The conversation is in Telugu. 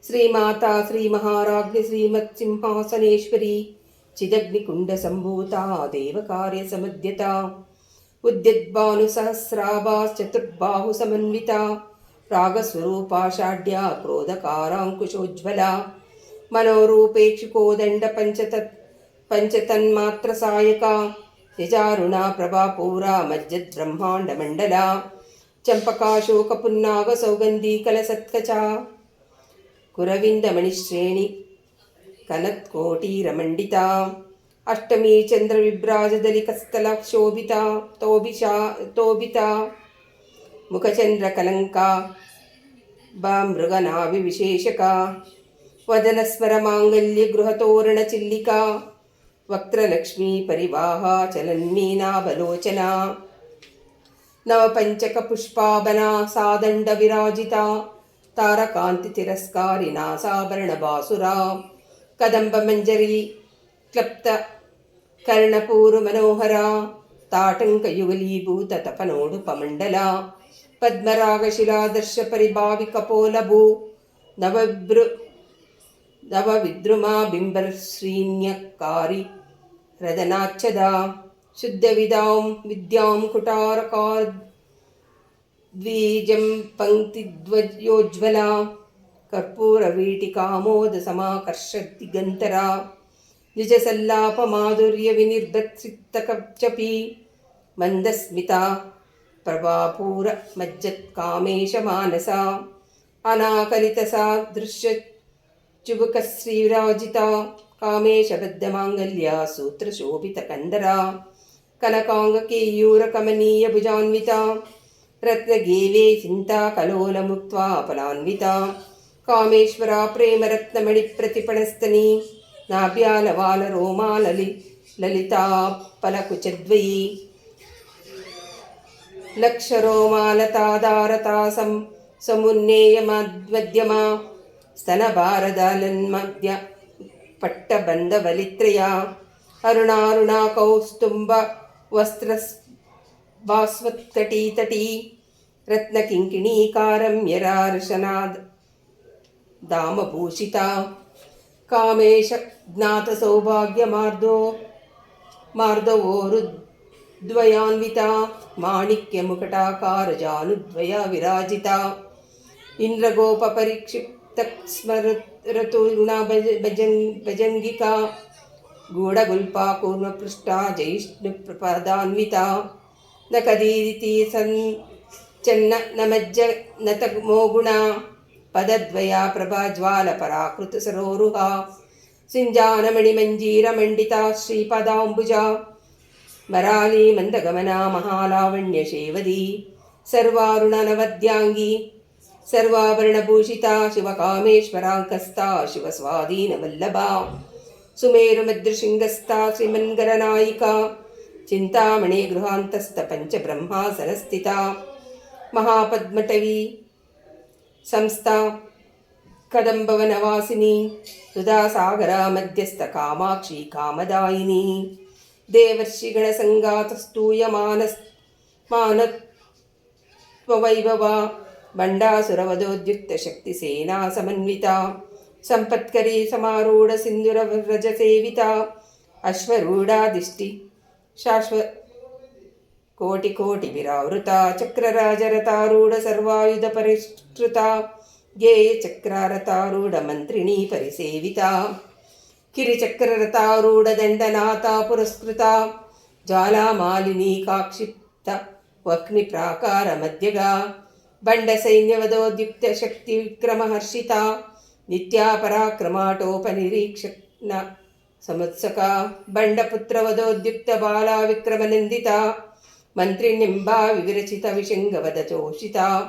శ్రీమాతా శ్రీ మహారాజ్ఞి శ్రీమత్సింహాసనేశ్వరి చిదగ్నికుండ సంభూతా దేవకార్య సముద్యత ఉద్యద్భాను సహస్రాభాశ్చతుర్బాహు సమన్విత రాగస్వరూపాషాఢ్య క్రోధకారాంకుశోజ్వల మనోరూపేక్షుకోదండ పంచతన్మాత్ర సాయక నిజారుణ ప్రభాపూరా మజ్జద్బ్రహ్మాండ మండల చంపకాశోకపున్నాగ సౌగంధీ కలసత్కచ కురవిందమణిశ్రేణి కనత్కోటీరమండిత అష్టమీ చంద్ర విభ్రాజదలికస్థల శోభిత తోభిత ముఖచంద్ర కలంక మృగనాభి విశేషక వదనస్మర మాంగల్య గృహతోరణ చిల్లిక వక్త్రలక్ష్మీ పరివాహ చలన్మీనాభలోచన నవపంచక పుష్పాబన సాదండ విరాజిత తారకాంతి తిరస్కారి నాసాభరణ బాసురా కదంబ మంజరి క్లప్త కర్ణపూరు మనోహర తాటంక యుగలీభూత తపనోడు పమండల పద్మరాగశిలాదర్శ పరిభావి కపోలభూ నవ విద్రుమా బింబశ్రీన్యకారి రదనాచ్చదా శుద్ధ విద్యాం కుటారకార్ ద్విజం పంక్తిద్వయోజ్వల కర్పూర వీటికామోద సమాకర్ష దిగంతరా నిజ సల్లాప మాధుర్య వినిర్భత్సిక్తకచపి మందస్మిత ప్రభాపూర మజ్జత్ కామేశ మానస అనాకలిత సాదృశ్య చుబుక శ్రీరాజిత కామేశబద్ధ మాంగళ్య సూత్ర శోభిత కందరా కనకాంగ కేయూర కమనీయ భుజాన్విత రత్నగేవే చింతా కలోల ముక్త్వా ఫలాన్విత కామేశ్వర ప్రేమరత్నమణి ప్రతిపణస్తని నాభ్యాలవాల రోమాలలి లలితా పలకుచద్వయీ లక్షరోమాలతాదారతా సమున్నేయమద్మధ్యమా స్తనభారదలన్మధ్య పట్టబంధవలిత్రయా అరుణారుణా కౌస్తుంబ వస్త్రస్వాస్వత్కటీతటీ రత్నకింకిణీకారమ్యరార్శనాద్ దామభూషిత కామేశ జ్ఞాత సౌభాగ్య మార్దవోరుద్వయాన్విత మాణిక్య ముకటాకార జానుద్వయ విరాజిత ఇంద్రగోప పరిక్షిప్త స్మరతుణ భజంగిక గూఢగుల్పా కూర్మపృష్టా జైష్ణు ప్రపదాన్విత నకదీరితి చెన్న నమజ్జ నత మోగుణ పదద్వయా ప్రభాజ్వాల పరాకృత సరోరుహ సింజానమణి మంజీర మండిత శ్రీపదాంబుజ మరాళీ మందగమనా మహాలావణ్య శేవదీ సర్వారుణ నవద్యాంగి సర్వాభరణభూషిత శివకామేశ్వరాంకస్థా శివస్వాధీన వల్లభా సుమేరుమద్రశృంగస్థా శ్రీమన్గరనాయిక చింతామణి గృహాంతస్థ పంచబ్రహ్మాసనస్థిత మహాపద్మటవీ సంస్థ కదంబవనవాసిని సుధాసాగర మధ్యస్థ కామాక్షి కామదాయిని దేవర్షిగణ సంగాతస్తూయమానత్వవైభవ బండాసురవదోద్యుక్త శక్తి సేనా సమన్విత సంపత్కరీ సమారూఢ సింధుర వ్రజ సేవిత అశ్వరూఢాదిష్టి శాశ్వ కోటి కోటి విరావృత చక్రరాజరతారూఢ సర్వాయుధ పరిష్కృత గేయ చక్రారతారూఢ మంత్రిణీ పరిసేవిత కిరిచక్రరతారూఢ దండనాథ పురస్కృత జ్వాలామాలినీ కాక్షిప్త వక్ని ప్రాకార మధ్యగా బండ సైన్యవదోద్యుక్త శక్తి విక్రమహర్షిత నిత్యా పరాక్రమాటోపనిరీక్షణ సముత్సక బండపుత్రవదోద్యుక్త బాలా విక్రమనందిత మంత్రినింబా వివిరచిత విశంగవద చోషిత